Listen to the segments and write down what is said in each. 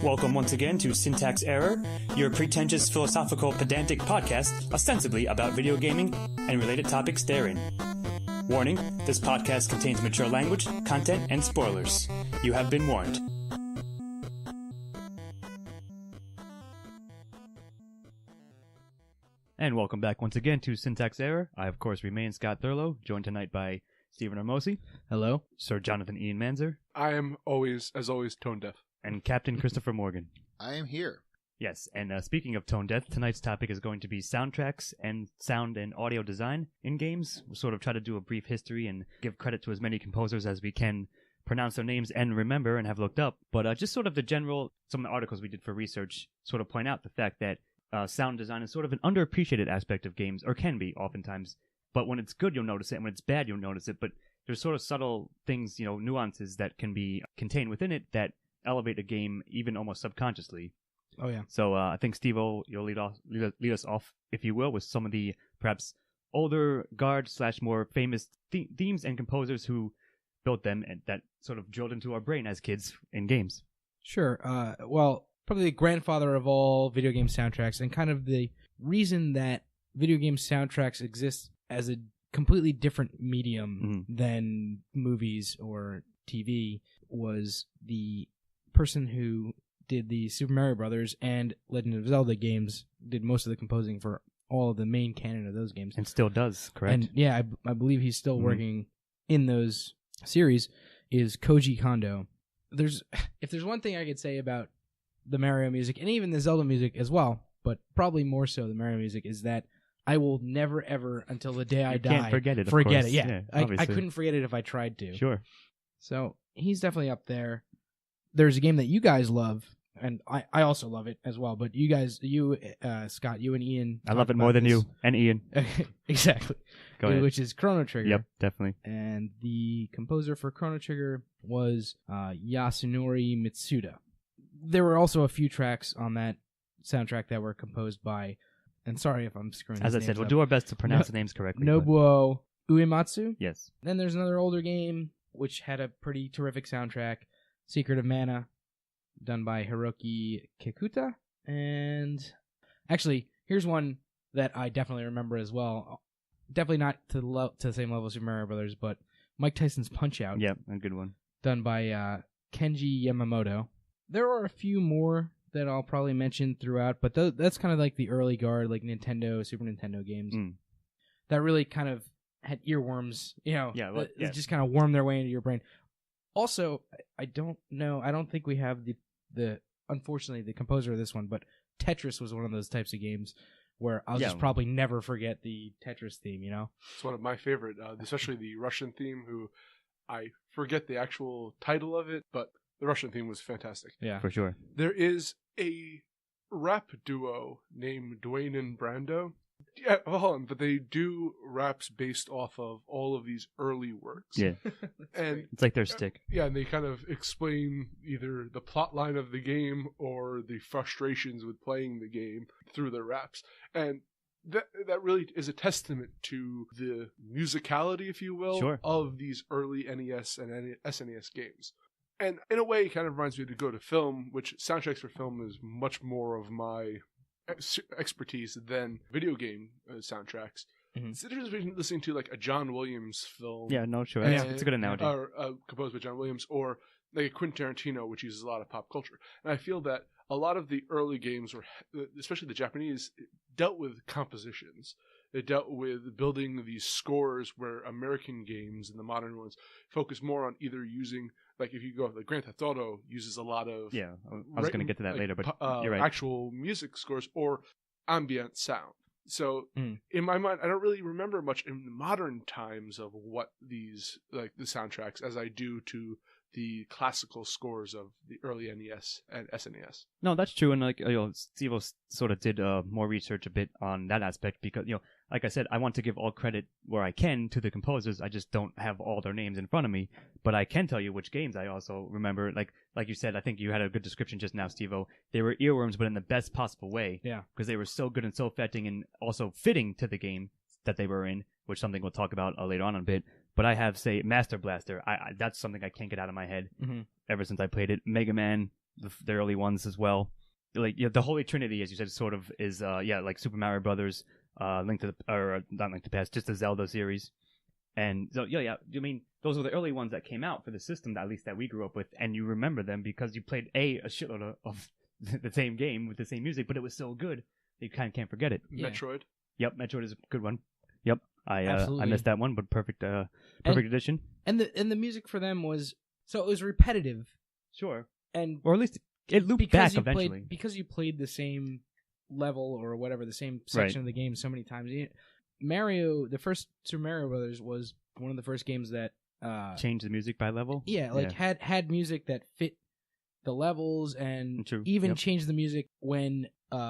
Welcome once again to Syntax Error, your pretentious, philosophical, pedantic podcast ostensibly about video gaming and related topics therein. Warning, this podcast contains mature language, content, and spoilers. You have been warned. And welcome back once again to Syntax Error. I, of course, remain Scott Thurlow, joined tonight by Stephen Hermosi. Hello. Sir Jonathan Ian Manzer. I am always, as always, tone deaf. And Captain Christopher Morgan. I am here. Yes, and speaking of tone deaf, tonight's topic is going to be soundtracks and sound and audio design in games. We'll sort of try to do a brief history and give credit to as many composers as we can pronounce their names and remember and have looked up. But just sort of the general, some of the articles we did for research sort of point out the fact that sound design is sort of an underappreciated aspect of games, or can be oftentimes. But when it's good, you'll notice it, and when it's bad, you'll notice it. But there's sort of subtle things, nuances that can be contained within it that elevate a game even almost subconsciously. Oh, yeah. So I think, Steve-O, you'll lead us off, if you will, with some of the perhaps older guard / more famous themes and composers who built them and that sort of drilled into our brain as kids in games. Sure. Well, probably the grandfather of all video game soundtracks, and kind of the reason that video game soundtracks exist as a completely different medium than movies or TV was the person who did the Super Mario Brothers and Legend of Zelda games, did most of the composing for all of the main canon of those games. And still does, correct? And yeah, I believe he's still working in those series, is Koji Kondo. If there's one thing I could say about the Mario music, and even the Zelda music as well, but probably more so the Mario music, is that I will never, ever, until the day I die, can't forget it, Yeah, I couldn't forget it if I tried to. Sure. So he's definitely up there. There's a game that you guys love, and I also love it as well, but you guys, Scott, you and Ian... I love it more than you and Ian. Exactly. Go ahead. Which is Chrono Trigger. Yep, definitely. And the composer for Chrono Trigger was Yasunori Mitsuda. There were also a few tracks on that soundtrack that were composed by, and sorry if I'm screwing As I said, we'll do our best to pronounce the names correctly. Nobuo Uematsu. Yes. Then there's another older game which had a pretty terrific soundtrack, Secret of Mana, done by Hiroki Kikuta. And actually, here's one that I definitely remember as well. Definitely not to the same level as Super Mario Brothers, but Mike Tyson's Punch-Out. Yep, a good one. Done by Kenji Yamamoto. There are a few more that I'll probably mention throughout, but that's kind of like the early guard, like Nintendo, Super Nintendo games that really kind of had earworms, just kind of worm their way into your brain. Also, I don't think we have the unfortunately the composer of this one, but Tetris was one of those types of games where I'll just probably never forget the Tetris theme, It's one of my favorite, especially the Russian theme, who I forget the actual title of it, but the Russian theme was fantastic. Yeah. For sure. There is a rap duo named Dwayne and Brando. Yeah, hold on, but they do raps based off of all of these early works. Yeah. And it's like their stick. Yeah, and they kind of explain either the plot line of the game or the frustrations with playing the game through their raps. And that really is a testament to the musicality, if you will, of these early NES and SNES games. And in a way, it kind of reminds me to go to film, which soundtracks for film is much more of my expertise than video game soundtracks. It's the difference between listening to like a John Williams film. Yeah, no, sure. It's a good analogy. Or composed by John Williams, or like a Quentin Tarantino, which uses a lot of pop culture. And I feel that a lot of the early games, were, especially the Japanese, dealt with compositions. It dealt with building these scores, where American games and the modern ones focus more on either using, like if you go, like Grand Theft Auto uses a lot of... Yeah, I was going to get to that later, but you're right. Actual music scores or ambient sound. So in my mind, I don't really remember much in modern times of what these, like the soundtracks, as I do to the classical scores of the early NES and SNES. No, that's true, and like Steve-O sort of did more research a bit on that aspect because like I said, I want to give all credit where I can to the composers. I just don't have all their names in front of me, but I can tell you which games I also remember. Like you said, I think you had a good description just now, Steve-O. They were earworms, but in the best possible way. Yeah, because they were so good and so affecting, and also fitting to the game that they were in, which is something we'll talk about later on a bit. But I have, say, Master Blaster. That's something I can't get out of my head ever since I played it. Mega Man, the early ones as well. Like the Holy Trinity, as you said, sort of is like Super Mario Brothers, not Link to the Past, just the Zelda series. And so I mean, those were the early ones that came out for the system, at least that we grew up with, and you remember them because you played a shitload of the same game with the same music, but it was so good that you kind of can't forget it. Metroid. Yep, Metroid is a good one. Yep, I missed that one, but perfect addition. And the music for them was it was repetitive. Sure, and or at least it looped back eventually because you played the same level or whatever, the same section of the game so many times. Mario, the first Super Mario Brothers was one of the first games that changed the music by level. Yeah, had music that fit the levels and even changed the music when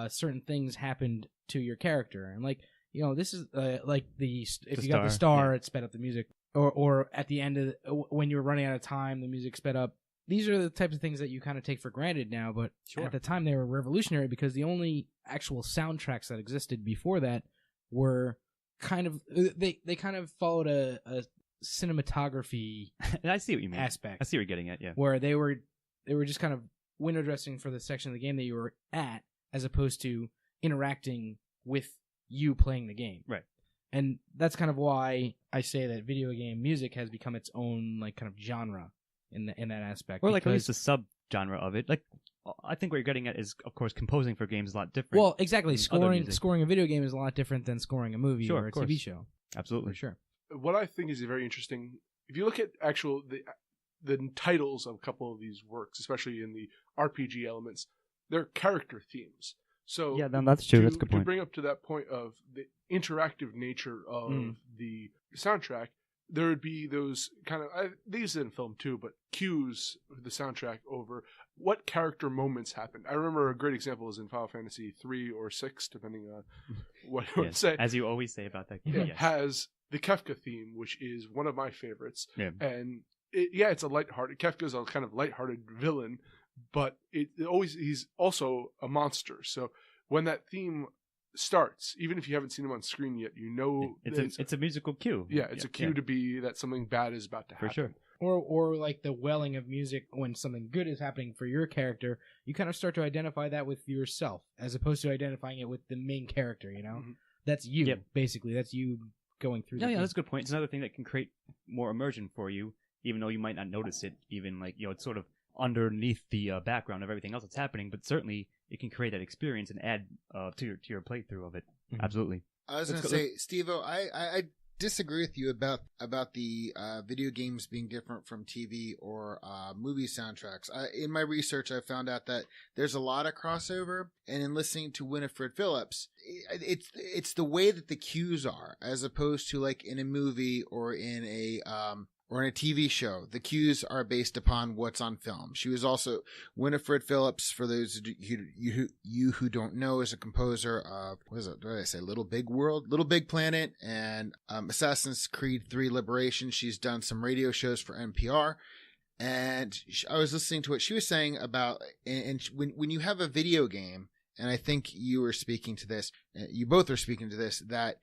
certain things happened to your character. And this is like if you got the star, it sped up the music, or at the end of when you were running out of time, the music sped up. These are the types of things that you kind of take for granted now, but at the time they were revolutionary because the only actual soundtracks that existed before that were kind of they kind of followed a cinematography and I see what you mean aspect. I see what you're getting at, yeah. Where they were just kind of window dressing for the section of the game that you were at, as opposed to interacting with you playing the game. Right. And that's kind of why I say that video game music has become its own kind of genre in that aspect. Or at least a sub-genre of it. I think what you're getting at is, of course, composing for games is a lot different. Well, exactly. Scoring a video game is a lot different than scoring a movie or a TV show. Absolutely. For sure. What I think is very interesting, if you look at the titles of a couple of these works, especially in the RPG elements, they're character themes. So that's true. That's a good point. To bring up to that point of the interactive nature of the soundtrack, there would be those kind of, these in film too, but cues of the soundtrack over what character moments happened. I remember a great example is in Final Fantasy 3 or 6, depending on what you would say. As you always say about that game. It has the Kefka theme, which is one of my favorites. Yeah. And it's a lighthearted, Kefka's a kind of lighthearted villain, but he's also a monster. So when that theme starts, even if you haven't seen him on screen yet, it's a musical cue. Yeah, it's a cue to be that something bad is about to happen. For sure. Or like the welling of music when something good is happening for your character, you kind of start to identify that with yourself as opposed to identifying it with the main character, Mm-hmm. That's you, basically. That's you going through that's a good point. It's another thing that can create more immersion for you, even though you might not notice it, even it's sort of underneath the background of everything else that's happening, but certainly it can create that experience and add to your playthrough of it. Mm-hmm. Absolutely. I was going to say, Steve-O, I disagree with you about the video games being different from TV or movie soundtracks. In my research, I found out that there's a lot of crossover, and in listening to Winifred Phillips, it's the way that the cues are, as opposed to like in a movie or in a TV show. The cues are based upon what's on film. She was also Winifred Phillips, for those of you who don't know, is a composer of, what did I say? Little Big World, Little Big Planet, and Assassin's Creed 3 Liberation. She's done some radio shows for NPR. And I was listening to what she was saying about, and when you have a video game, and I think you were speaking to this, you both are speaking to this, that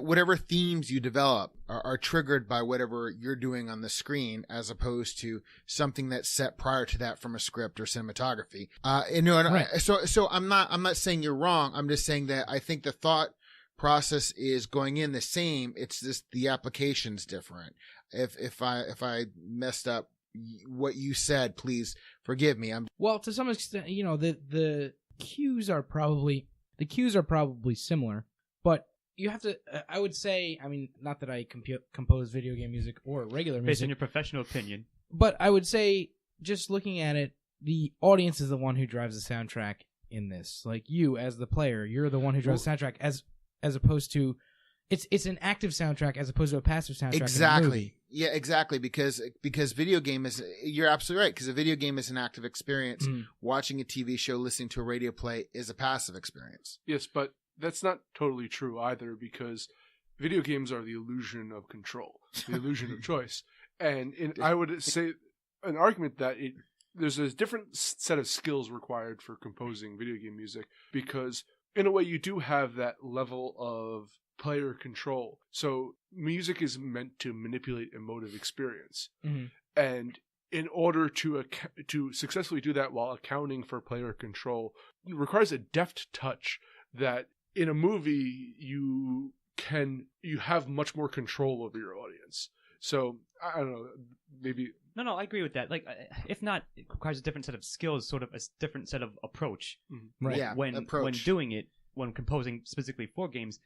whatever themes you develop are triggered by whatever you're doing on the screen, as opposed to something that's set prior to that from a script or cinematography. Right. So I'm not saying you're wrong. I'm just saying that I think the thought process is going in the same. It's just the application's different. If I messed up what you said, please forgive me. Well, to some extent, the cues are probably similar, but you have to, I would say, not that I compose video game music or regular music. Based on your professional opinion. But I would say, just looking at it, the audience is the one who drives the soundtrack in this. Like you, as the player, you're the one who drives the soundtrack, as opposed to, it's an active soundtrack as opposed to a passive soundtrack. Exactly. In a movie. Yeah, exactly. Because video game is, you're absolutely right. Because a video game is an active experience. Mm. Watching a TV show, listening to a radio play is a passive experience. Yes, but that's not totally true either, because video games are the illusion of control, the illusion of choice. And I would say an argument that there's a different set of skills required for composing video game music, because in a way you do have that level of player control. So music is meant to manipulate emotive experience. Mm-hmm. And in order to successfully do that while accounting for player control, it requires a deft touch that in a movie you have much more control over your audience. So I don't know, maybe. No, I agree with that. Like, if not, it requires a different set of skills, sort of a different set of approach. Right. Yeah, when approach. doing it, when composing specifically for games.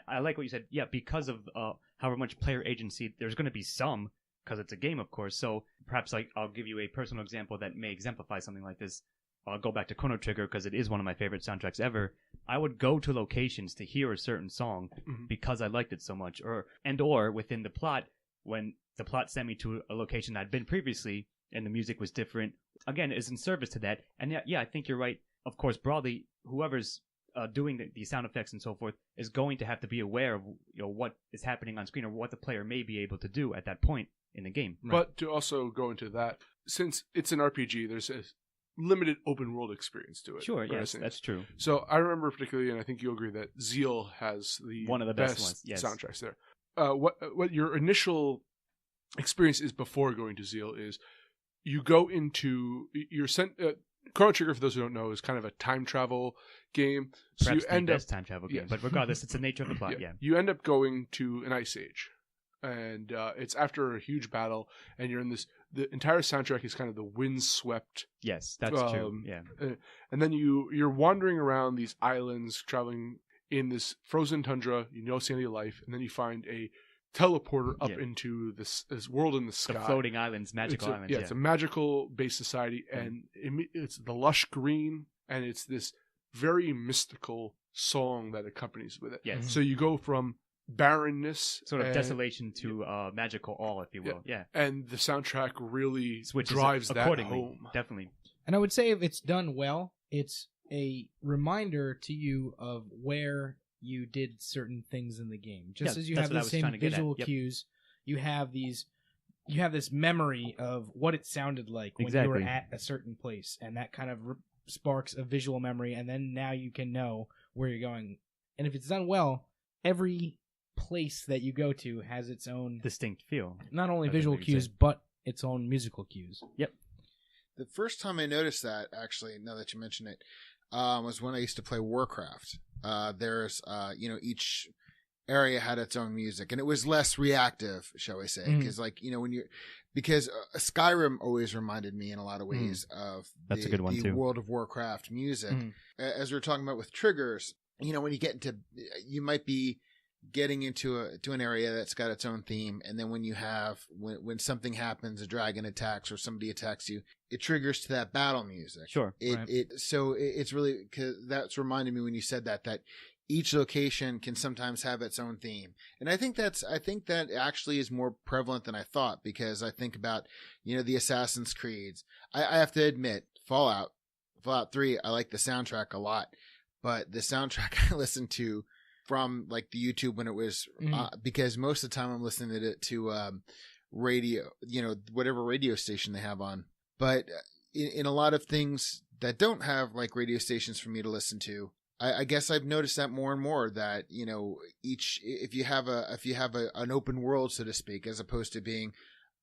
I like what you said. Yeah, because of however much player agency, there's going to be some, because it's a game, of course. So perhaps I'll give you a personal example that may exemplify something like this. I'll go back to Chrono Trigger because it is one of my favorite soundtracks ever. I would go to locations to hear a certain song because I liked it so much, or within the plot, when the plot sent me to a location I'd been previously and the music was different. Again, it's in service to that. And yeah, I think you're right. Of course, broadly, whoever's doing the sound effects and so forth is going to have to be aware of what is happening on screen or what the player may be able to do at that point in the game. Right. But to also go into that, since it's an RPG, there's a limited open world experience to it. Sure, yes, that's true. So I remember particularly, and I think you'll agree, that Zeal has one of the best ones, yes. soundtracks there. What your initial experience is before going to Zeal is you go into you're sent. Chrono Trigger, for those who don't know, is kind of a time travel game. So Perhaps you end the up best time travel game, but regardless, it's the nature of the plot. Yeah. You end up going to an ice age, and it's after a huge battle, and you're in this. The entire soundtrack is kind of the windswept. Yes, that's true. Yeah, and then you're wandering around these islands, traveling in this frozen tundra. You don't see any life, and then you find a teleporter up into this world in the sky. The floating islands, magical islands. Yeah, it's a magical based society, and it's the lush green, and it's this very mystical song that accompanies with it. Yes. So you go from barrenness, sort of desolation to magical awe, if you will. Yeah. And the soundtrack really switches drives that home. Definitely. And I would say if it's done well, it's a reminder to you of where you did certain things in the game. Just as you have the same visual cues, you have this memory of what it sounded like when you were at a certain place, and that kind of sparks a visual memory, and then now you can know where you're going. And if it's done well, every place that you go to has its own distinct feel. Not only visual cues, but its own musical cues. Yep. The first time I noticed that, actually, now that you mention it, was when I used to play Warcraft. There's, each area had its own music, and it was less reactive, shall we say? Because Skyrim always reminded me in a lot of ways of That's a good one the too. World of Warcraft music. As we were talking about with triggers, when you get into, you might be getting into an area that's got its own theme, and then when something happens, a dragon attacks or somebody attacks you, it triggers to that battle music. Sure. It's really, 'cause that's reminded me when you said that each location can sometimes have its own theme. And I think that actually is more prevalent than I thought, because I think about, the Assassin's Creeds. I have to admit, Fallout 3, I like the soundtrack a lot, but the soundtrack I listened to from like the YouTube when it was, because most of the time I'm listening to it to radio, whatever radio station they have on. But in a lot of things that don't have like radio stations for me to listen to, I guess I've noticed that more and more that, if you have an open world, so to speak, as opposed to being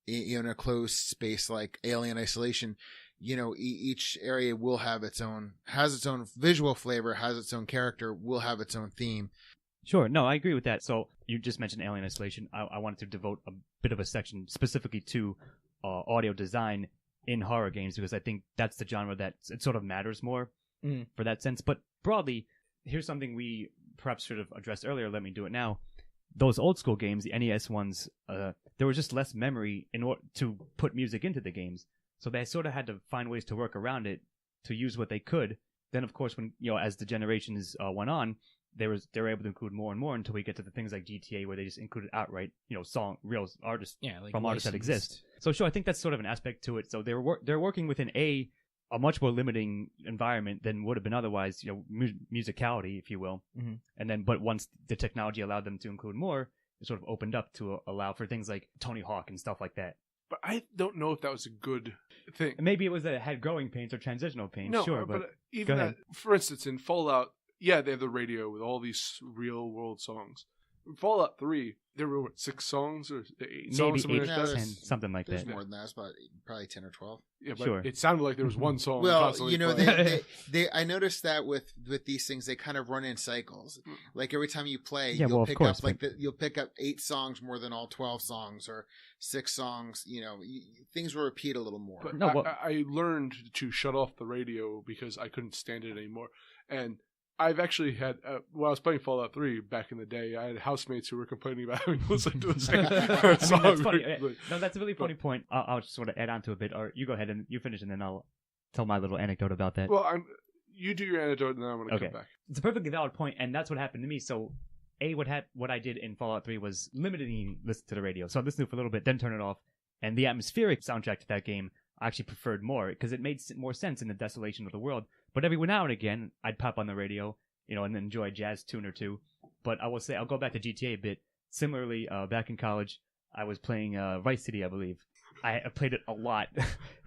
in a closed space like Alien Isolation, each area will have has its own visual flavor, has its own character, will have its own theme. Sure. No, I agree with that. So you just mentioned Alien Isolation. I wanted to devote a bit of a section specifically to audio design in horror games, because I think that's the genre that it sort of matters more for that sense. But broadly, here's something we perhaps should have addressed earlier. Let me do it now. Those old school games, the NES ones, there was just less memory in order to put music into the games. So they sort of had to find ways to work around it to use what they could. Then, of course, when as the generations went on, they were able to include more and more until we get to the things like GTA, where they just included outright, real artists from artists that exist. So sure, I think that's sort of an aspect to it. So they're working within a much more limiting environment than would have been otherwise, musicality, if you will. And then, but once the technology allowed them to include more, it sort of opened up to allow for things like Tony Hawk and stuff like that. But I don't know if that was a good thing. Maybe it was that it had growing pains or transitional pains. No, sure, but even that, for instance, in Fallout, they have the radio with all these real world songs. Fallout 3, there were, what, 6 songs or 8 Maybe songs? 8 Something like to that? 10, something like There's that. more than that. It's about probably 10 or 12. Yeah, but Sure. it sounded like there was one song Well, constantly you know, playing. I noticed that with these things, they kind of run in cycles. Like every time you play, Yeah, you'll well, of pick course, up like you'll pick up 8 songs more than all 12 songs, or 6 songs. You know, things will repeat a little more. But No, well- I learned to shut off the radio because I couldn't stand it anymore. And I've actually had, when I was playing Fallout 3 back in the day, I had housemates who were complaining about having to listen to the same song. That's funny. repeatedly. No, that's a really funny point. I'll just sort of add on to a bit, or you go ahead and you finish, and then I'll tell my little anecdote about that. Well, you do your anecdote, and then I'm going to Okay. come back. It's a perfectly valid point, and that's what happened to me. So, what I did in Fallout 3 was limiting listen to the radio. So I listened to it for a little bit, then turn it off. And the atmospheric soundtrack to that game I actually preferred more because it made more sense in the desolation of the world. But every now and again, I'd pop on the radio, you know, and enjoy a jazz tune or two. But I will say, I'll go back to GTA a bit. Similarly, back in college, I was playing Vice City, I believe. I played it a lot,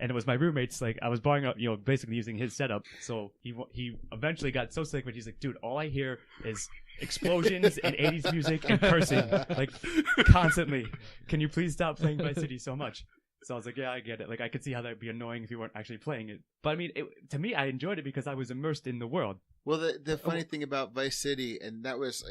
and it was my roommate's, like, I was borrowing up, you know, basically using his setup. So he eventually got so sick, but he's like, dude, all I hear is explosions and 80s music and cursing, like, constantly. Can you please stop playing Vice City so much? So I was like, yeah, I get it. Like, I could see how that would be annoying if you weren't actually playing it. But I mean, to me, I enjoyed it because I was immersed in the world. Well, the funny thing about Vice City, and that was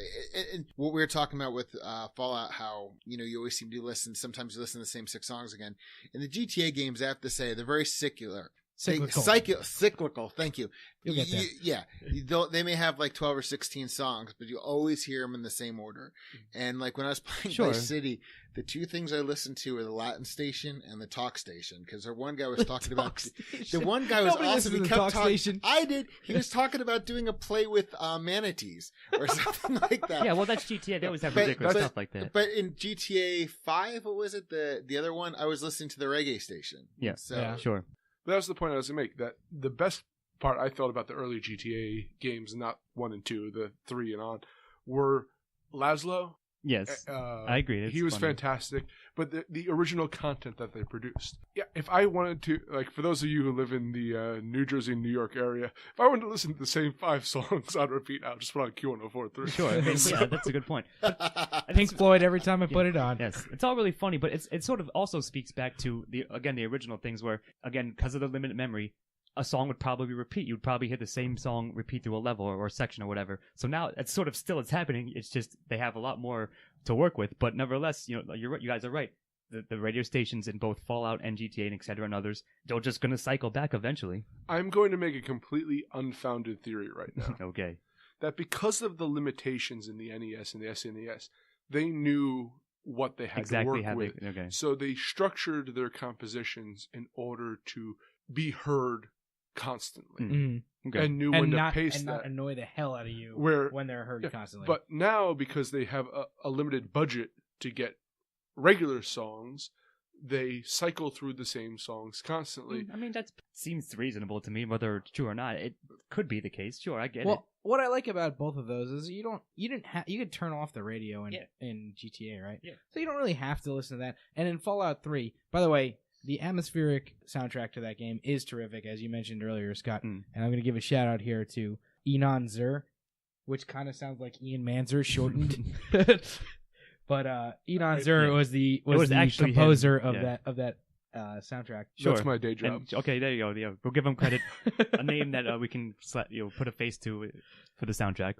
and what we were talking about with Fallout, how, you know, you always seem to listen. Sometimes you listen to the same 6 songs again. In the GTA games, I have to say, they're very secular. Cyclical. Thank you. You'll get there. Yeah. They may have like 12 or 16 songs, but you always hear them in the same order. And like when I was playing Sure. Vice City, the 2 things I listened to were the Latin station and the talk station. Because the one guy was talking about the one guy was Nobody awesome. listens He to the kept talk talking. station. I did. He was talking about doing a play with manatees or something like that. Yeah, well, that's GTA. They always have But- ridiculous but- stuff like that. But in GTA 5, what was it? The other one, I was listening to the reggae station. Yeah. So Yeah. Sure. But that was the point I was going to make, that the best part I felt about the early GTA games, not 1 and 2, the 3 and on, were Laszlo. Yes. I agree. It's He was funny. fantastic, but the original content that they produced. Yeah, if I wanted to, like, for those of you who live in the New Jersey, New York area, if I wanted to listen to the same 5 songs on repeat, I'll just put on Q1043. Sure. I mean, yeah, that's a good point. Pink Floyd every time I put it on. Yes, it's all really funny, but it sort of also speaks back to the original things where, again, because of the limited memory, a song would probably repeat. You'd probably hear the same song repeat through a level or a section or whatever. So now it's sort of it's happening. It's just they have a lot more to work with. But nevertheless, you know, you guys are right. The radio stations in both Fallout and GTA and etc. and others, they're just going to cycle back eventually. I'm going to make a completely unfounded theory right now. Okay. That because of the limitations in the NES and the SNES, they knew what they had Exactly to how work with. they. Okay. So they structured their compositions in order to be heard constantly Mhm. Okay. and knew when And to not pace that. not annoy the hell out of you Where- when they're heard Yeah, constantly. But now, because they have a limited budget to get regular songs, they cycle through the same songs constantly. I mean, that seems reasonable to me, whether it's true or not. It could be the case. Sure, I get it. well, what I like about both of those is you could turn off the radio in GTA, right? Yeah. So you don't really have to listen to that. And in Fallout 3, by the way, the atmospheric soundtrack to that game is terrific, as you mentioned earlier, Scott. Mm. And I'm going to give a shout out here to Enon Zur, which kind of sounds like Ian Manzer shortened. But Enon Zur yeah. was the actually him. composer Yeah. of that soundtrack. Sure. That's my day job. And, okay, there you go. Yeah, we'll give them credit. A name that we can put a face to for the soundtrack.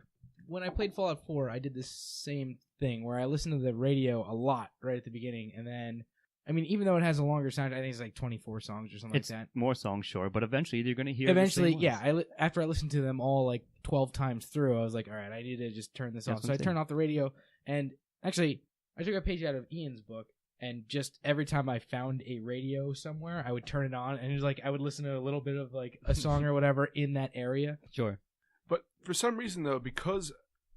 When I played Fallout 4, I did this same thing where I listened to the radio a lot right at the beginning, and then, I mean, even though it has a longer sound, I think it's like 24 songs or something It's like that. more songs, sure, but eventually you're going to hear. Eventually, the same ones. after I listened to them all like 12 times through, I was like, all right, I need to just turn this That's off. what So I I'm saying. turned off the radio, and actually, I took a page out of Ian's book, and just every time I found a radio somewhere, I would turn it on, and it was like I would listen to a little bit of like a song or whatever in that area. Sure. But for some reason, though, because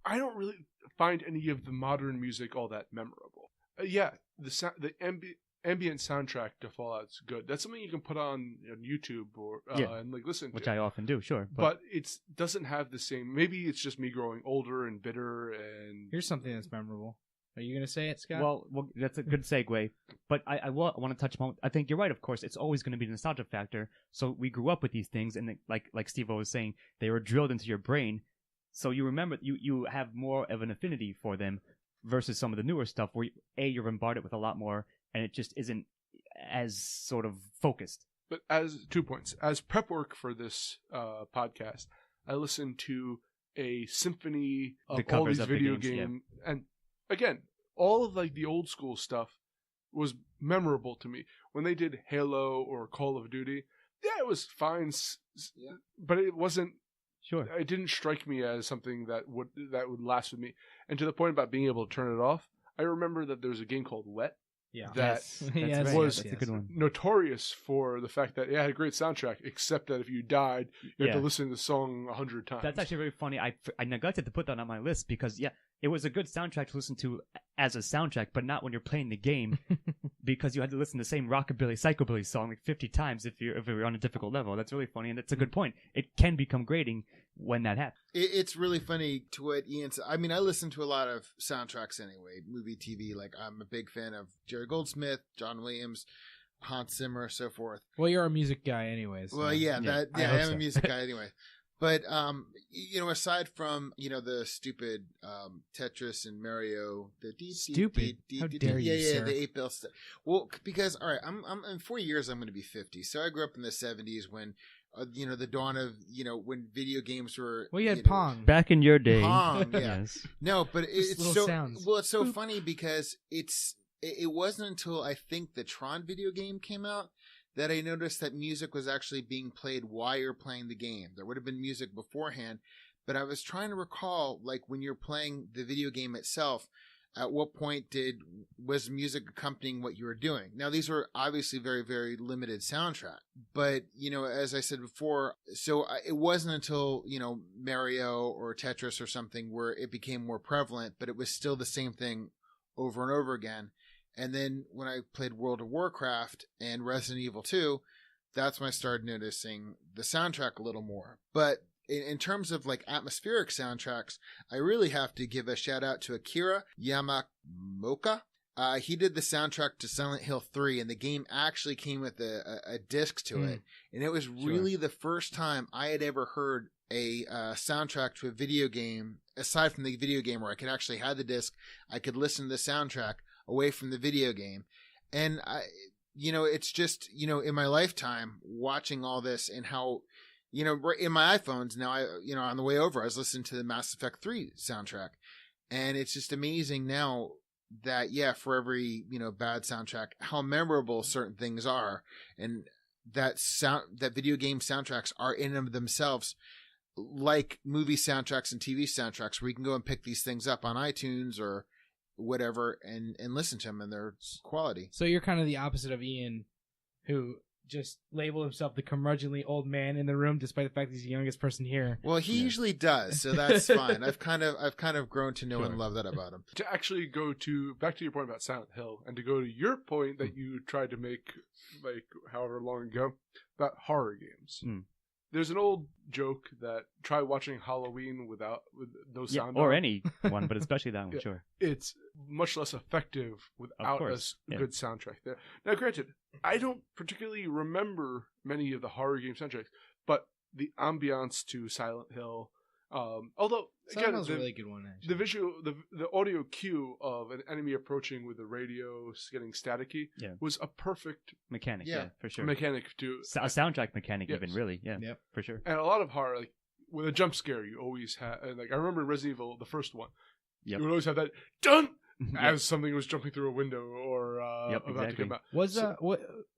I don't really find any of the modern music all that memorable. Yeah, the ambient soundtrack to Fallout's good. That's something you can put on YouTube or Yeah. and like listen Which to. I often do, sure. But it doesn't have the same. Maybe it's just me growing older and bitter. And Here's something that's memorable. Are you gonna say it, Scott? Well, that's a good segue. But I want to touch on. I think you're right. Of course, it's always going to be the nostalgia factor. So we grew up with these things, and like Steve was saying, they were drilled into your brain. So you remember, you have more of an affinity for them. versus some of the newer stuff where you're bombarded with a lot more, and it just isn't as sort of focused. But as 2 points, as prep work for this podcast, I listened to a symphony of all these video games, and again, all of like the old school stuff was memorable to me. When they did Halo or Call of Duty, yeah, it was fine, but it wasn't. Sure, it didn't strike me as something that would last with me. And to the point about being able to turn it off, I remember that there was a game called Wet. Yeah, that was that's a good one. Notorious for the fact that it had a great soundtrack, except that if you died, you had to listen to the song 100 times. That's actually very funny. I neglected to put that on my list because, it was a good soundtrack to listen to as a soundtrack, but not when you're playing the game because you had to listen to the same rockabilly, psychobilly song like 50 times if you're on a difficult level. That's really funny, and that's a good point. It can become grating when that happens. It's really funny to what Ian said. I mean, I listen to a lot of soundtracks anyway, movie, TV. Like, I'm a big fan of Jerry Goldsmith, John Williams, Hans Zimmer, so forth. Well, you're a music guy anyways. Well, I am a music guy anyway. But, aside from, the stupid Tetris and Mario, stupid. How dare you, sir? The 8-bit stuff. Well, because, all right, I'm in 4 years, I'm going to be 50. So I grew up in the 70s when, the dawn of, when video games were. Well, you had Pong. Back in your day. Pong, yeah. Yes. No, but it's so, sounds. well, it's so funny because it wasn't until I think the Tron video game came out that I noticed that music was actually being played while you're playing the game. There would have been music beforehand, but I was trying to recall, like, when you're playing the video game itself, at what point was music accompanying what you were doing? Now, these were obviously very, very limited soundtrack, but, as I said before, so it wasn't until, Mario or Tetris or something where it became more prevalent, but it was still the same thing over and over again. And then when I played World of Warcraft and Resident Evil 2, that's when I started noticing the soundtrack a little more. But in terms of like atmospheric soundtracks, I really have to give a shout out to Akira Yamamoto. He did the soundtrack to Silent Hill 3, and the game actually came with a disc to it. And it was really the first time I had ever heard a soundtrack to a video game, aside from the video game where I could actually have the disc, I could listen to the soundtrack away from the video game. And it's just, in my lifetime watching all this and how, in my iPhones now, on the way over, I was listening to the Mass Effect 3 soundtrack, and it's just amazing now that, for every, bad soundtrack, how memorable certain things are, and that video game soundtracks are in of themselves like movie soundtracks and TV soundtracks, where you can go and pick these things up on iTunes or whatever and listen to them and their quality. So you're kind of the opposite of Ian, who just labeled himself the curmudgeonly old man in the room, despite the fact he's the youngest person here. Well, he usually does, so that's fine. I've kind of grown to know and love that about him. To actually go back to your point about Silent Hill, and to go to your point that you tried to make, like, however long ago, about horror games. There's an old joke that try watching Halloween with no sound or on. any one, but especially that one, sure. It's much less effective without a good soundtrack there. Now, granted, I don't particularly remember many of the horror game soundtracks, but the ambiance to Silent Hill, although again, a really good one, actually. The visual, the audio cue of an enemy approaching with the radio getting staticky was a perfect mechanic, for sure. Mechanic to a soundtrack mechanic, even really, for sure. And a lot of horror, like with a jump scare, you always have. Like I remember Resident Evil, the first one, you would always have that dun as something was jumping through a window or about to come out.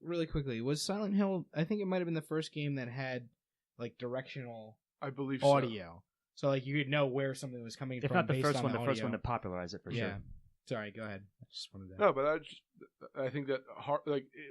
Really quickly, was Silent Hill? I think it might have been the first game that had like directional, I believe, audio. So like you could know where something was coming from. If not the based first on one, the first one to popularize it for sure. Sorry, go ahead. I just wanted to. No, but I think that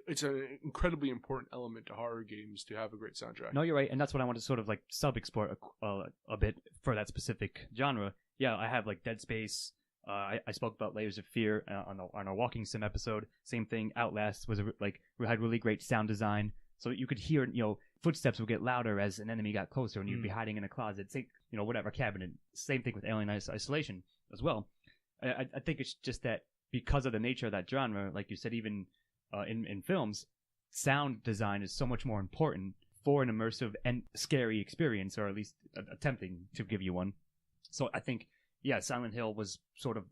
it's an incredibly important element to horror games to have a great soundtrack. No, you're right, and that's what I want to sort of like sub-explore a bit for that specific genre. Yeah, I have like Dead Space. I spoke about Layers of Fear on our Walking Sim episode. Same thing. Outlast had really great sound design, so you could hear footsteps would get louder as an enemy got closer, and you'd be hiding in a closet, whatever cabinet. Same thing with Alien Isolation as well. I think it's just that because of the nature of that genre, like you said, even in films, sound design is so much more important for an immersive and scary experience, or at least attempting to give you one. So I think, Silent Hill was sort of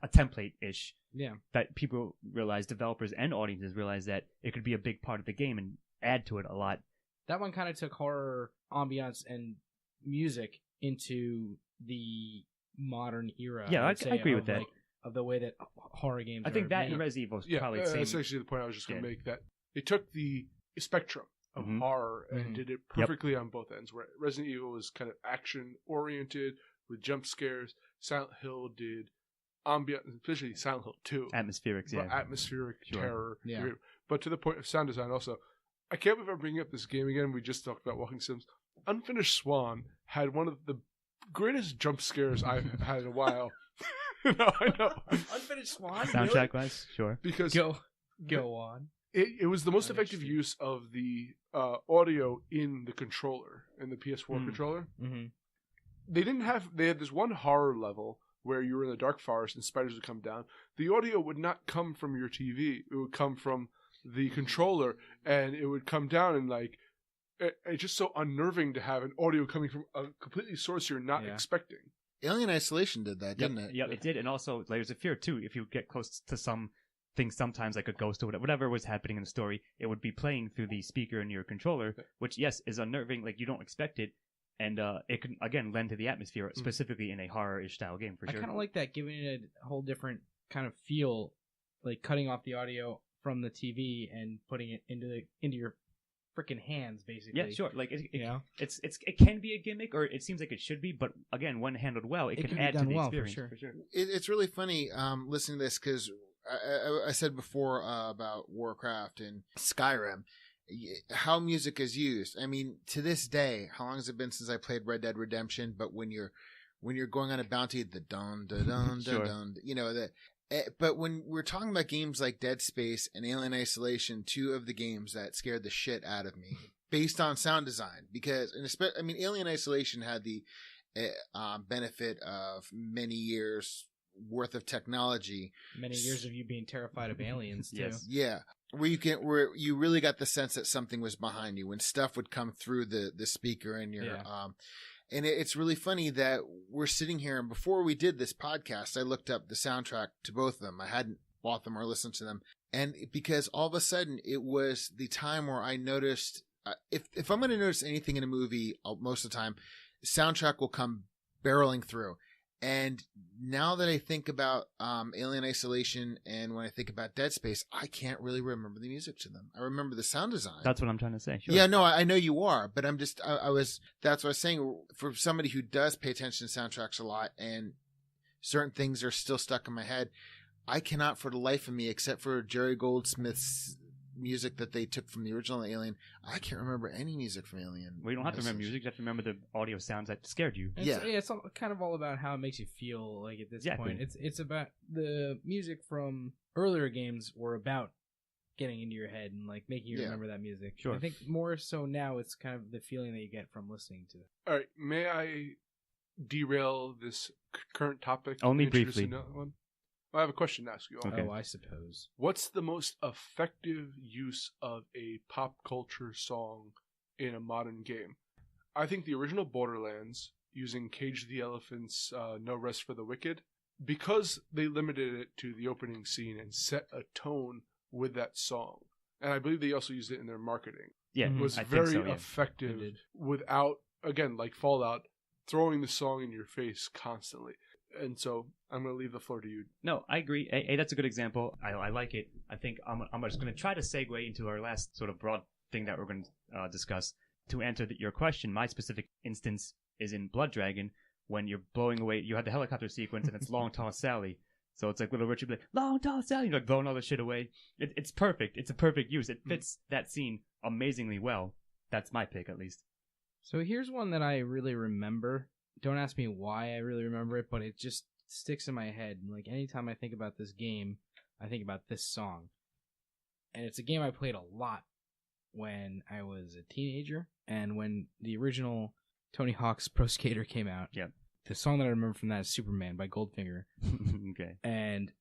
a template-ish. Yeah. That people realize, developers and audiences realize that it could be a big part of the game and add to it a lot. That one kind of took horror ambiance and music into the modern era. Yeah, I would say, agree with that. Like, of the way that horror games I think are that made. and Resident Evil is Yeah, probably the same. that's actually the point I was just going to make, that they took the spectrum of Mhm. horror and Mhm. did it perfectly on both ends, where Resident Evil was kind of action-oriented with jump scares. Silent Hill did ambient, especially Silent Hill 2. Atmospherics, yeah. Atmospheric Sure. terror. Yeah. But to the point of sound design also, I can't believe I'm bringing up this game again. We just talked about Walking Sims. Unfinished Swan had one of the greatest jump scares I've had in a while. No, I know. Unfinished Swan? Soundtrack-wise, sure. Because Go on. it was the most That effective makes use of the audio in the controller, in the PS4 controller. Mm-hmm. They had this one horror level where you were in the dark forest and spiders would come down. The audio would not come from your TV. It would come from the controller, and it would come down, and like it's just so unnerving to have an audio coming from a completely source you're not Yeah. expecting. Alien Isolation did that, didn't it? Yeah, it did, and also Layers of Fear too. If you get close to some things, sometimes like a ghost or whatever was happening in the story, it would be playing through the speaker in your controller, which yes is unnerving. Like you don't expect it, and it can again lend to the atmosphere, specifically in a horror-ish style game for I sure. kind of like that, giving it a whole different kind of feel, like cutting off the audio from the TV and putting it into your freaking hands, basically. Yeah, sure. Like You know? it can be a gimmick, or it seems like it should be, but again, when handled well, it It can can be add to done the well, for experience. sure. It's really funny listening to this because I said before about Warcraft and Skyrim, how music is used. I mean, to this day, how long has it been since I played Red Dead Redemption? But when you're going on a bounty, the dun dun dun Sure. dun, you know that. But when we're talking about games like Dead Space and Alien Isolation, two of the games that scared the shit out of me, based on sound design, because Alien Isolation had the benefit of many years worth of technology, Many years of you being terrified of aliens, too. Yes. yeah, where you really got the sense that something was behind you when stuff would come through the speaker and your Yeah. and it's really funny that we're sitting here, and before we did this podcast, I looked up the soundtrack to both of them. I hadn't bought them or listened to them, and because all of a sudden it was the time where I noticed if I'm going to notice anything in a movie, most of the time, soundtrack will come barreling through. And now that I think about Alien Isolation and when I think about Dead Space, I can't really remember the music to them. I remember the sound design. That's what I'm trying to say. Sure. Yeah, no, I know you are, but I'm just, that's what I was saying. For somebody who does pay attention to soundtracks a lot and certain things are still stuck in my head, I cannot for the life of me, except for Jerry Goldsmith's music that they took from the original Alien, I can't remember any music from Alien. Well, you don't have to remember music. You have to remember the audio sounds that scared you. It's kind of all about how it makes you feel. Like at this Exactly. point, it's about the music from earlier games were about getting into your head and like making you remember that music. Sure. I think more so now, it's kind of the feeling that you get from listening to it. All right, may I derail this current topic? Only and introduce briefly. another one? I have a question to ask you all. Okay. Oh, I suppose. What's the most effective use of a pop culture song in a modern game? I think the original Borderlands, using Cage the Elephant's No Rest for the Wicked, because they limited it to the opening scene and set a tone with that song. And I believe they also used it in their marketing. Yeah, Mhm. Was I think very so, yeah. effective They did. without, again, like Fallout, throwing the song in your face constantly. And so I'm going to leave the floor to you. No, I agree. Hey, that's a good example. I like it. I think I'm just going to try to segue into our last sort of broad thing that we're going to discuss. To answer your question, my specific instance is in Blood Dragon, when you're blowing away, you have the helicopter sequence, and it's Long Tall Sally. So it's like Little Richard, like, Long Tall Sally, you're like blowing all the shit away. It's perfect. It's a perfect use. It fits that scene amazingly well. That's my pick, at least. So here's one that I really remember. Don't ask me why I really remember it, but it just sticks in my head. Like anytime I think about this game, I think about this song. And it's a game I played a lot when I was a teenager and when the original Tony Hawk's Pro Skater came out. Yep. The song that I remember from that is Superman by Goldfinger. Okay. And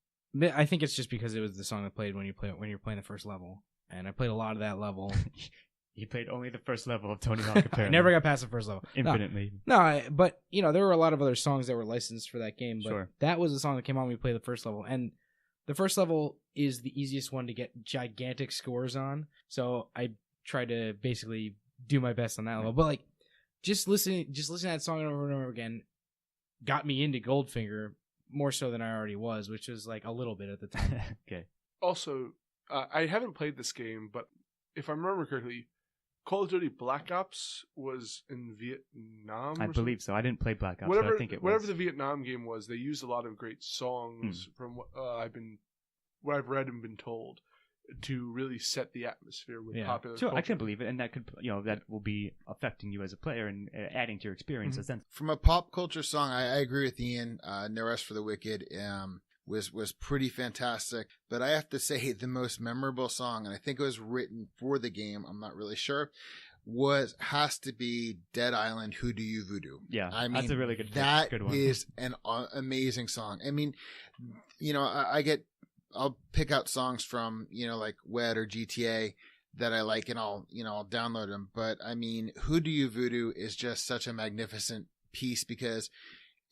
I think it's just because it was the song that played when you're playing the first level. And I played a lot of that level. He played only the first level of Tony Hawk, apparently. I never got past the first level. Infinitely. But, there were a lot of other songs that were licensed for that game. But Sure. that was the song that came on when we played the first level. And the first level is the easiest one to get gigantic scores on. So I try to basically do my best on that level. But, just listening to that song over and over again got me into Goldfinger more so than I already was, which was, a little bit at the time. Okay. Also, I haven't played this game, but if I remember correctly, Call of Duty Black Ops was in Vietnam. I believe so. I didn't play Black Ops, whatever, but I think it was. Whatever the Vietnam game was, they used a lot of great songs from what I've read and been told to really set the atmosphere with popular Sure, culture. I can believe it, and that could, that will be affecting you as a player and adding to your experience. From a pop culture song, I agree with Ian. No Rest for the Wicked was pretty fantastic. But I have to say the most memorable song, and I think it was written for the game, I'm not really sure, has to be Dead Island, Who Do You Voodoo. Yeah, I mean, that's a really good that good one. is an amazing song. I mean, I'll pick out songs from, like Wed or GTA that I like, and I'll download them. But I mean, Who Do You Voodoo is just such a magnificent piece, because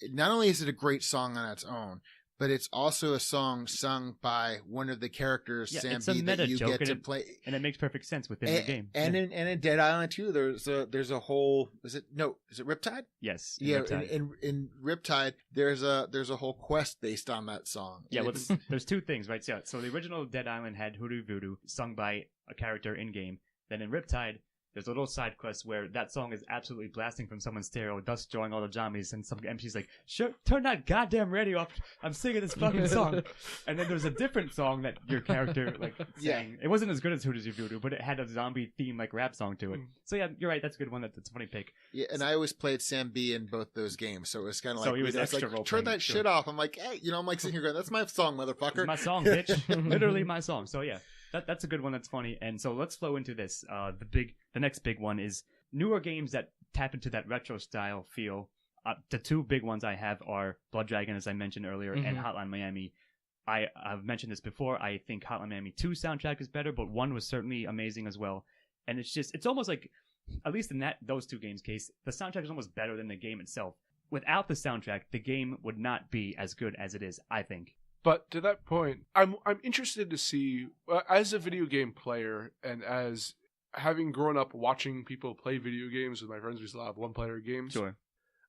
not only is it a great song on its own, but it's also a song sung by one of the characters, Sam B, that you get to play, and it makes perfect sense within the game. And in Dead Island too, there's a whole is it Riptide? Yes, Riptide. In Riptide, there's a whole quest based on that song. Yeah, well, there's two things, right? So the original Dead Island had Hoodoo Voodoo sung by a character in game. Then in Riptide, there's a little side quest where that song is absolutely blasting from someone's stereo, thus drawing all the zombies, and some MC's like, "Sure, turn that goddamn radio off. I'm singing this fucking song." And then there's a different song that your character sang. It wasn't as good as Who Does You Voodoo, but it had a zombie theme rap song to it. So yeah, you're right. That's a good one. That's a funny pick. Yeah, and I always played Sam B in both those games, so it was kind of he was extra role turn playing, that shit off. I'm like, hey, I'm like sitting here going, "That's my song, motherfucker." It's my song, bitch. Literally my song. So yeah. That's a good one. That's funny. And so let's flow into this. The next big one is newer games that tap into that retro style feel. The two big ones I have are Blood Dragon, as I mentioned earlier, and Hotline Miami. I've mentioned this before. I think Hotline Miami 2 soundtrack is better, but 1 was certainly amazing as well. And it's almost like, at least in those two games' case, the soundtrack is almost better than the game itself. Without the soundtrack, the game would not be as good as it is, I think. But to that point, I'm interested to see, as a video game player and as having grown up watching people play video games with my friends, we still have one-player games. Sure.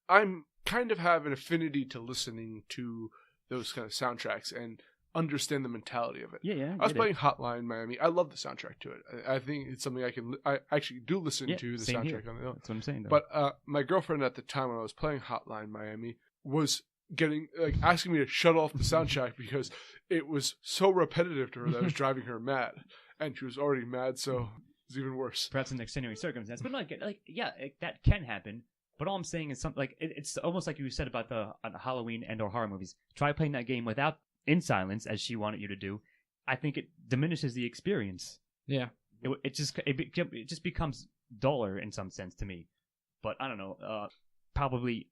I'm kind of have an affinity to listening to those kind of soundtracks and understand the mentality of it. Yeah. I was playing Hotline Miami. I love the soundtrack to it. I think it's something I actually do listen to the soundtrack on the own. That's what I'm saying, though. But my girlfriend at the time when I was playing Hotline Miami was getting asking me to shut off the soundtrack because it was so repetitive to her that it was driving her mad, and she was already mad, so it's even worse. Perhaps an extenuating circumstance, but that can happen. But all I'm saying is something it's almost like you said about the Halloween and or horror movies. Try playing that game in silence, as she wanted you to do. I think it diminishes the experience. Yeah, it just becomes duller in some sense to me. But I don't know. Probably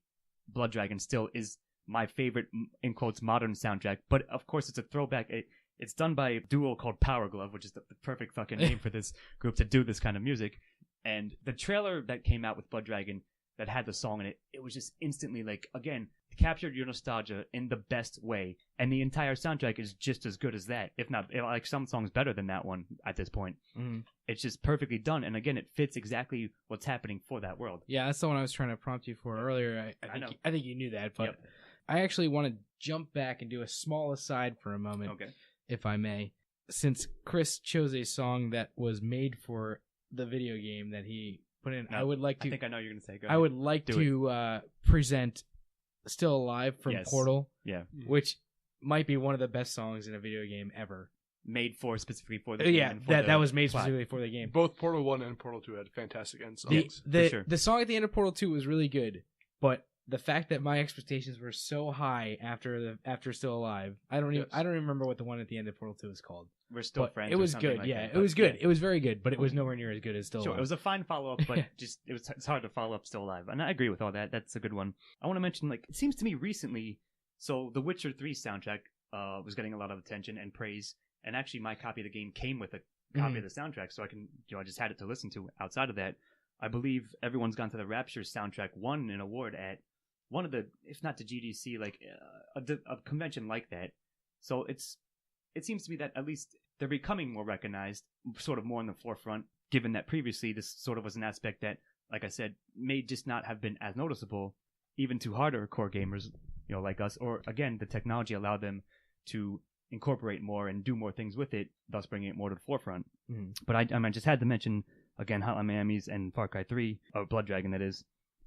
Blood Dragon still is my favorite, in quotes, modern soundtrack. But of course, it's a throwback. It's done by a duo called Power Glove, which is the perfect fucking name for this group to do this kind of music. And the trailer that came out with Blood Dragon that had the song in it, it was just instantly again, captured your nostalgia in the best way. And the entire soundtrack is just as good as that, if not some songs better than that one at this point. It's just perfectly done. And again, it fits exactly what's happening for that world. Yeah, that's the one I was trying to prompt you for earlier. I think you knew that, but. Yep. I actually want to jump back and do a small aside for a moment, if I may. Since Chris chose a song that was made for the video game that he put in, I would like to. I think I know what you're going to say. Go ahead. I would like to present "Still Alive" from Portal, which might be one of the best songs in a video game ever. Made specifically for the game. That was made specifically for the game. Both Portal 1 and Portal 2 had fantastic end songs. The song at the end of Portal 2 was really good, but the fact that my expectations were so high after Still Alive, I don't even remember what the one at the end of Portal 2 is called. We're Still Friends. It was good, it was good. It was very good, but it was nowhere near as good as Still Alive. It was a fine follow-up, but it's hard to follow up Still Alive. And I agree with all that. That's a good one. I want to mention, it seems to me recently, so the Witcher 3 soundtrack was getting a lot of attention and praise, and actually my copy of the game came with copy of the soundtrack, so I can, I just had it to listen to. Outside of that, I believe Everyone's Gone to the Rapture soundtrack won an award at one of the, if not the GDC, like a convention like that. So it seems to me that at least they're becoming more recognized, sort of more in the forefront, given that previously this sort of was an aspect that, like I said, may just not have been as noticeable, even to harder core gamers, like us, or again, the technology allowed them to incorporate more and do more things with it, thus bringing it more to the forefront. Mm-hmm. But I just had to mention, again, Hotline Miami's and Far Cry 3, or Blood Dragon, that is.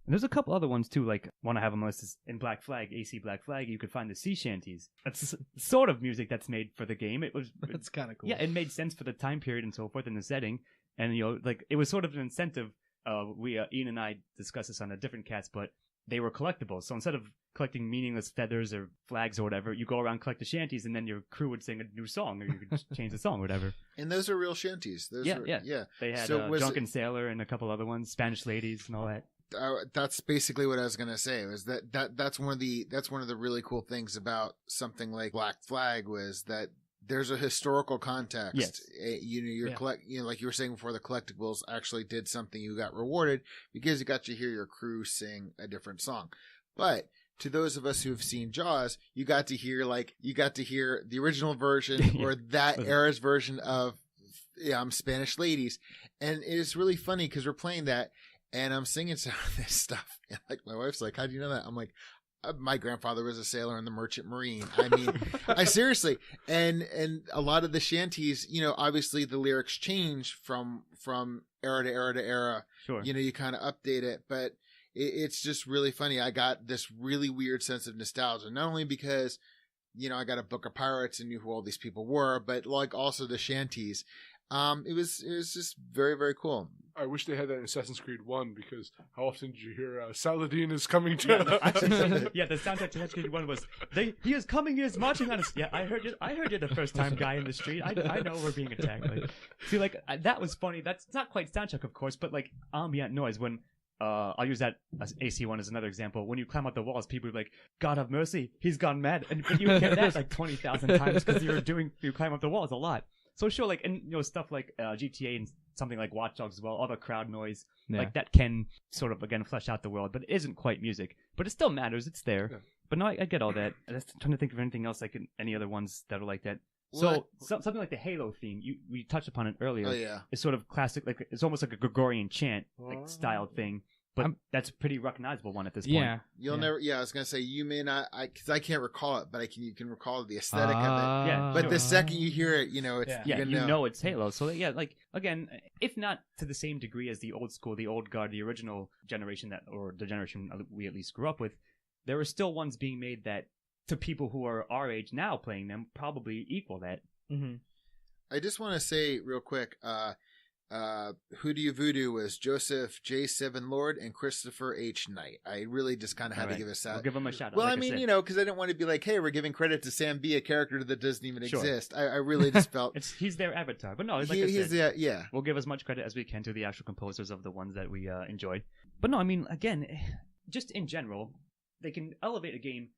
And there's a couple other ones, too, like one I have on my list is in Black Flag, AC Black Flag, you could find the sea shanties. That's sort of music that's made for the game. That's kind of cool. Yeah, it made sense for the time period and so forth in the setting. And, it was sort of an incentive. Ian and I discussed this on a different cast, but they were collectibles. So instead of collecting meaningless feathers or flags or whatever, you go around, collect the shanties, and then your crew would sing a new song, or you could change the song or whatever. And those are real shanties. Yeah. They had Drunken Sailor and a couple other ones, Spanish Ladies and all that. That's basically what I was gonna say. Was that's one of the really cool things about something like Black Flag, was that there's a historical context. Yes. Like you were saying before, the collectibles actually did something. You got rewarded because you got to hear your crew sing a different song. But to those of us who have seen Jaws, you got to hear the original version or that era's version of Spanish Ladies, and it is really funny because we're playing that. And I'm singing some of this stuff. And like my wife's like, "How do you know that?" I'm like, "My grandfather was a sailor in the Merchant Marine." I mean, I seriously. And a lot of the shanties, obviously the lyrics change from era to era to era. Sure. You kind of update it, but it's just really funny. I got this really weird sense of nostalgia, not only because, I got a book of pirates and knew who all these people were, but like also the shanties. It was just very, very cool. I wish they had that in Assassin's Creed 1, because how often did you hear Saladin is coming to... the soundtrack to Assassin's Creed 1 was, he is coming, he is marching on us. Yeah, I heard you the first time, guy in the street. I know we're being attacked. That was funny. That's not quite soundtrack, of course, but like ambient noise when... I'll use that as AC1 as another example. When you climb up the walls, people are like, "God have mercy, he's gone mad," and you would get that like 20,000 times because you climb up the walls a lot. So sure, like, and stuff like GTA and something like Watch Dogs as well, all the crowd noise, like that can sort of again flesh out the world, but it isn't quite music. But it still matters. It's there. Yeah. But no, I get all that. I'm trying to think of anything else like any other ones that are like that. So something like the Halo theme, we touched upon it earlier. Oh yeah, it's sort of classic, like it's almost like a Gregorian chant like style thing. But that's a pretty recognizable one at this point. Yeah, never. Yeah, I was gonna say you may not, because I can't recall it, but you can recall the aesthetic of it. Yeah, but the second you hear it, it's know it's Halo. So yeah, like again, if not to the same degree as the old school, the old guard, the original generation or the generation we at least grew up with, there are still ones being made that to people who are our age now playing them probably equal that. Mm-hmm. I just want to say real quick. Hoodoo Voodoo was Joseph J. Seven Lord and Christopher H. Knight. I really just kind of had to give a shout. We'll give them a shout out. Well, like I mean, because I didn't want to be like, hey, we're giving credit to Sam B, a character that doesn't even exist. I really just felt he's their avatar, but no, we'll give as much credit as we can to the actual composers of the ones that we enjoyed. But no, I mean, again, just in general, they can elevate a game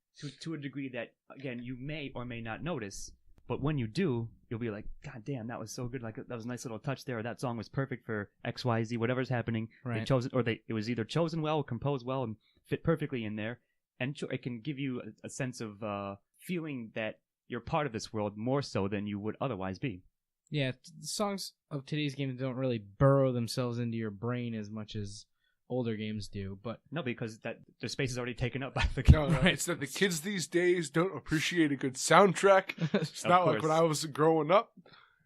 to a degree that, again, you may or may not notice. But when you do, you'll be like, "God damn, that was so good! Like that was a nice little touch there. Or that song was perfect for X, Y, Z, whatever's happening." Right. They chose it, or it was either chosen well, or composed well, and fit perfectly in there. And it can give you a sense of feeling that you're part of this world more so than you would otherwise be. Yeah, the songs of today's games don't really burrow themselves into your brain as much as older games do, but no, because the space is already taken up by the game. No, it's that the kids these days don't appreciate a good soundtrack. It's not like when I was growing up,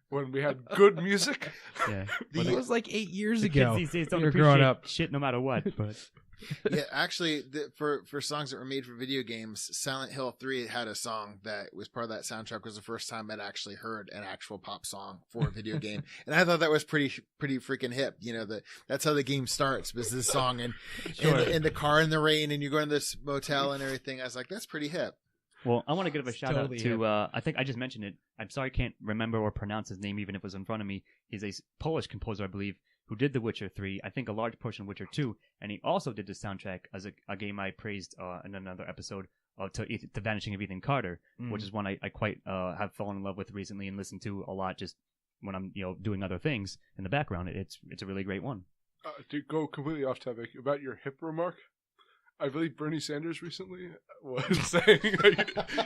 when we had good music. Yeah, it was like 8 years ago. Kids these days don't appreciate shit no matter what. But yeah, actually, for songs that were made for video games, Silent Hill 3 had a song that was part of that soundtrack. It was the first time I'd actually heard an actual pop song for a video game, and I thought that was pretty freaking hip. That's how the game starts, was this song, and in the car in the rain, and you go in this motel and everything. I was like, that's pretty hip. Well, I want to give a shout out to, I think I just mentioned it. I'm sorry I can't remember or pronounce his name even if it was in front of me. He's a Polish composer, I believe, who did The Witcher 3, I think a large portion of Witcher 2, and he also did the soundtrack as a game I praised in another episode of to Vanishing of Ethan Carter, which is one I quite have fallen in love with recently and listened to a lot just when I'm doing other things in the background, it's a really great one. To go completely off topic about your hip remark, I believe Bernie Sanders recently was saying,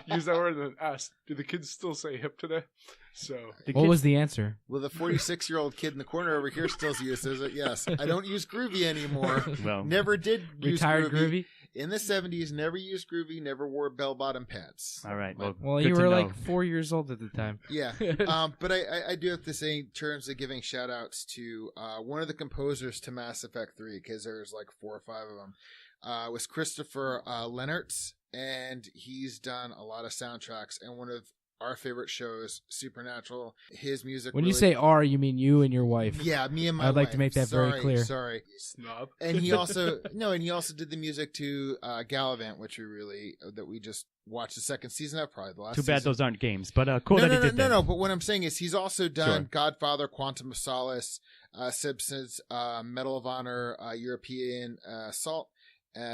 used that word and then asked, do the kids still say hip today? So what was the answer? Well, the 46-year-old kid in the corner over here still uses it. Yes, I don't use Groovy anymore. Well, never did use Retired Groovy. Groovy? In the 70s, never used Groovy, never wore bell-bottom pants. all right. Well, Well, good you to were know. like 4 years old at the time. Yeah, but I do have to say, in terms of giving shout-outs to one of the composers to Mass Effect 3, because there's like 4 or 5 of them, was Christopher Lennertz, and he's done a lot of soundtracks, and one of our favorite shows, Supernatural, his music When really... you say "our," you mean you and your wife. Yeah, me and my I'd like wife. to make that very clear. Sorry. snob. And he also did the music to Gallivant, which we just watched the second season of, probably the last Too bad season. those aren't games, but cool that he did that. No. But what I'm saying is, he's also done Sure. Godfather, Quantum of Solace, Simpsons, Medal of Honor, European Assault,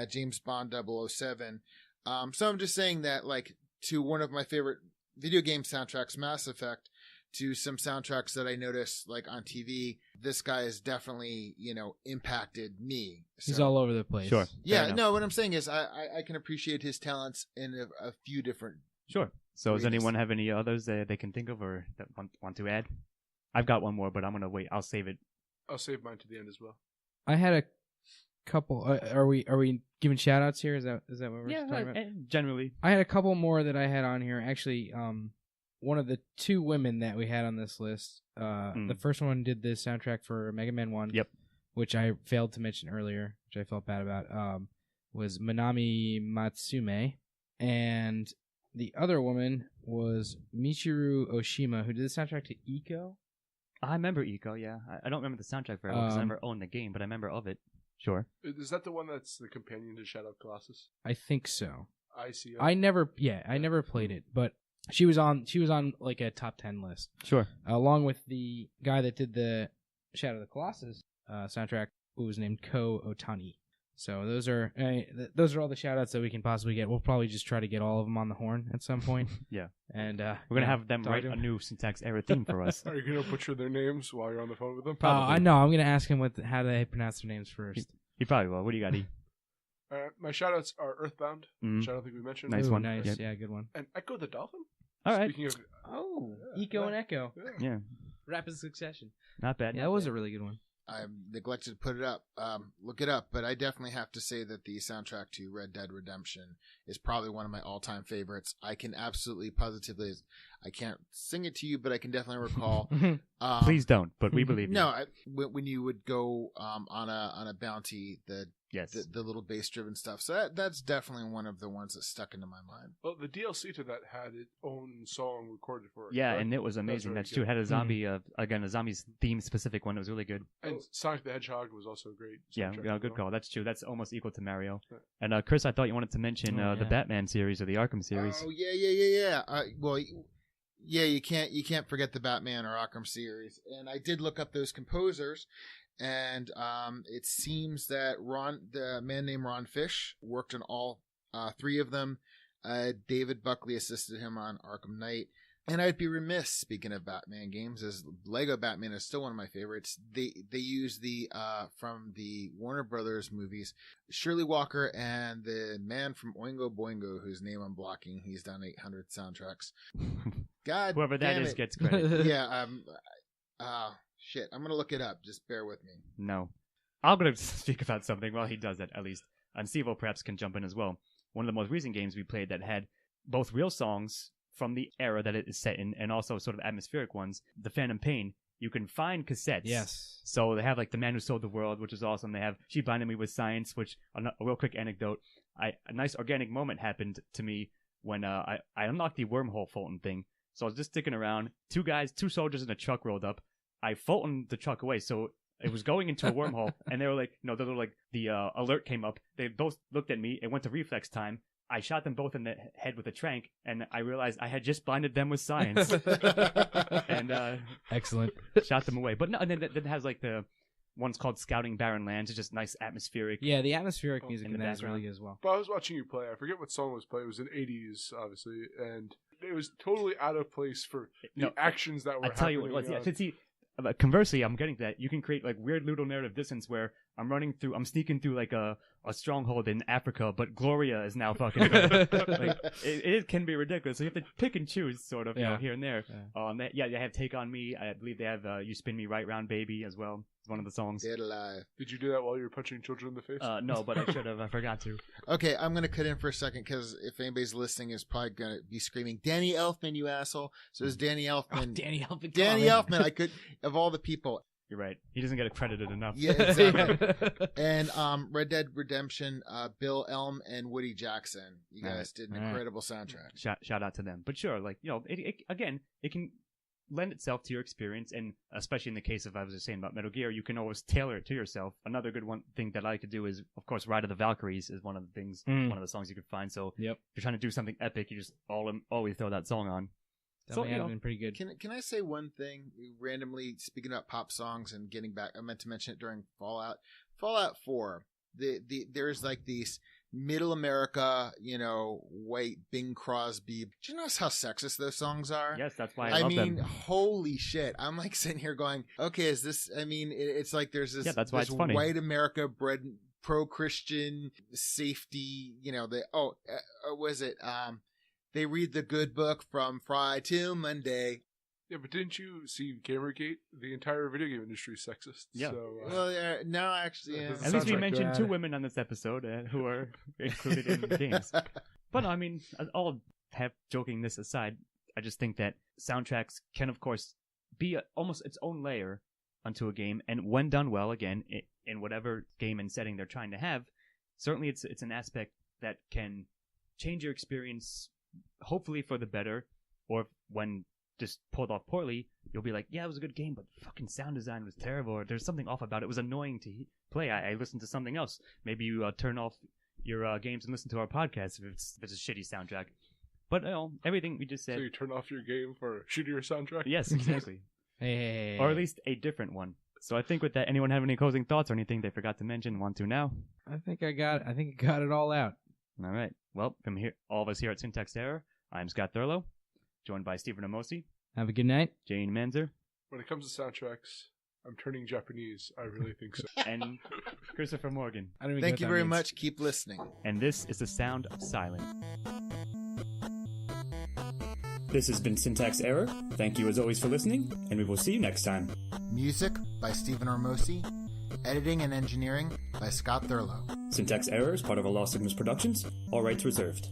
James Bond 007. So I'm just saying that, like, to one of my favorite video game soundtracks, Mass Effect, to some soundtracks that I noticed, like, on TV, this guy has definitely, impacted me. He's So- all over the place. Sure. Yeah, Fair enough. no, what I'm saying is I can appreciate his talents in a few different... Sure. So does Read anyone this. have any others that they can think of or that want to add? I've got one more, but I'm going to wait. I'll save it. I'll save mine to the end as well. I had a couple. Are we giving shout outs here? Is that what we're talking about? Generally. I had a couple more that I had on here. Actually, one of the 2 women that we had on this list. The first one did the soundtrack for Mega Man 1. Yep. Which I failed to mention earlier, which I felt bad about. Was Manami Matsume, and the other woman was Michiru Oshima, who did the soundtrack to Eco. I remember Eco, yeah. I don't remember the soundtrack very well because I never owned the game, but I remember of it. Sure. Is that the one that's the companion to Shadow of Colossus? I think so. I see. I never played it, but she was on like a top 10 list, Sure. along with the guy that did the Shadow of the Colossus soundtrack, who was named Ko Otani. So those are all the shout outs that we can possibly get. We'll probably just try to get all of them on the horn at some point. Yeah. And We're going to have them talk write to a him. new Syntax Error theme for us. Are you going to butcher their names while you're on the phone with them? I know. I'm going to ask him how they pronounce their names first. He probably will. What do you got, E? My shoutouts are Earthbound, Mhm. which I don't think we mentioned. Nice Ooh, one. nice. Yep. Yeah, good one. And Echo the Dolphin. All right. Speaking of, Oh, Yeah, Eco yeah. and Echo. yeah. Yeah. Rapid succession. Not bad. Yeah, that was a really good one. I neglected to put it up, look it up, but I definitely have to say that the soundtrack to Red Dead Redemption is probably one of my all-time favorites. I can absolutely, positively, I can't sing it to you, but I can definitely recall. Please don't, but we believe you. No, when you would go on a bounty, Yes. the little bass-driven stuff. So that's definitely one of the ones that stuck into my mind. Well, the DLC to that had its own song recorded for it. Yeah, correct? and it was amazing. really That's true. It good. had a zombie, again, a zombies theme specific one. It was really good. And Sonic the Hedgehog was also a great. Yeah, soundtrack yeah, as good well. call. That's true. That's almost equal to Mario. Yeah. And Chris, I thought you wanted to mention Oh, the yeah. Batman series or the Arkham series. Oh yeah. Well, yeah, you can't forget the Batman or Arkham series. And I did look up those composers, and it seems that the man named Ron Fish, worked on all 3 of them. David Buckley assisted him on Arkham Knight. And I'd be remiss, speaking of Batman games, as Lego Batman is still one of my favorites. They use the from the Warner Brothers movies, Shirley Walker and the man from Oingo Boingo, whose name I'm blocking. He's done 800 soundtracks. God, Whoever that damn is it. gets credit. Yeah. Shit. I'm gonna look it up. Just bear with me. No. I'm going to speak about something while he does it, at least. And Stevo perhaps can jump in as well. One of the most recent games we played that had both real songs from the era that it is set in and also sort of atmospheric ones, The Phantom Pain. You can find cassettes. Yes. So they have like The Man Who Sold the World, which is awesome. They have She Blinded Me with Science, which, a real quick anecdote, a nice organic moment happened to me when I unlocked the wormhole Fulton thing. So I was just sticking around. 2 soldiers in a truck rolled up. I Fultoned the truck away, so it was going into a wormhole, and they were like, no, they were like, the alert came up. They both looked at me. It went to reflex time. I shot them both in the head with a trank, and I realized I had just blinded them with science. And Excellent. shot them away. But no, and then it has like the one's called Scouting Barren Lands. It's just nice atmospheric. Yeah, the atmospheric music in in the that is really background. good as well. But I was watching you play. I forget what song was played. It was in '80s, obviously, and it was totally out of place for the actions that were happening. I tell you what it was. Yeah, see, conversely, I'm getting that you can create like weird little narrative distance where I'm sneaking through like a stronghold in Africa, but Gloria is now fucking like, it can be ridiculous. So you have to pick and choose, sort of, you know, here and there. Yeah. They have "Take on Me." I believe they have "You Spin Me Right Round, Baby" as well. It's one of the songs. Dead Alive. Did you do that while you were punching children in the face? No, but I should have. I forgot to. Okay, I'm going to cut in for a second because if anybody's listening, is probably going to be screaming, "Danny Elfman, you asshole!" So it's Danny Elfman. Oh, Danny Elfman. Danny Elfman. I could, of all the people. You're right. He doesn't get credited enough. Yeah, exactly. And Red Dead Redemption, Bill Elm and Woody Jackson. You guys did an incredible soundtrack. Shout out to them. But sure, like, you know, it can lend itself to your experience, and especially in the case of, I was just saying about Metal Gear, you can always tailor it to yourself. Another good thing that I like to do is, of course, Ride of the Valkyries is one of the things, one of the songs you could find. So if you're trying to do something epic, you just always throw that song on. That may have been pretty good. Can I say one thing randomly? Speaking about pop songs and getting back, I meant to mention it during Fallout 4. There's like these middle America, you know, white Bing Crosby. Do you notice how sexist those songs are? Yes, that's why I love them. Holy shit! I'm like sitting here going, okay, is this? I mean, it's like there's this. Yeah, that's why it's funny. White America bred pro-Christian safety. You know, was it? They read the good book from Friday to Monday. Yeah, but didn't you see Gamergate? The entire video game industry is sexist. Yeah. So, well, no, actually. Yeah. At least we mentioned 2 women on this episode who are included in the games. But no, I mean, all joking this aside, I just think that soundtracks can, of course, be almost its own layer onto a game. And when done well, again, in whatever game and setting they're trying to have, certainly it's an aspect that can change your experience, hopefully for the better, or when just pulled off poorly, you'll be like, yeah, it was a good game, but fucking sound design was terrible, or there's something off about it. It was annoying to play. I listened to something else. Maybe you turn off your games and listen to our podcast if it's a shitty soundtrack. But you know, everything we just said. So you turn off your game for a shittier soundtrack? Yes, exactly. Hey. Or at least a different one. So I think with that, anyone have any closing thoughts or anything they forgot to mention? Want to now? I think I got it all out. All right. Well, from here, all of us here at Syntax Error, I'm Scott Thurlow, joined by Stephen Amosi. Have a good night. Jane Manzer. When it comes to soundtracks, I'm turning Japanese. I really think so. And Christopher Morgan. Thank you very much. Keep listening. And this is the sound of silence. This has been Syntax Error. Thank you as always for listening, and we will see you next time. Music by Stephen Armosi. Editing and engineering by Scott Thurlow. Syntax Error is part of Lost Signals Productions. All rights reserved.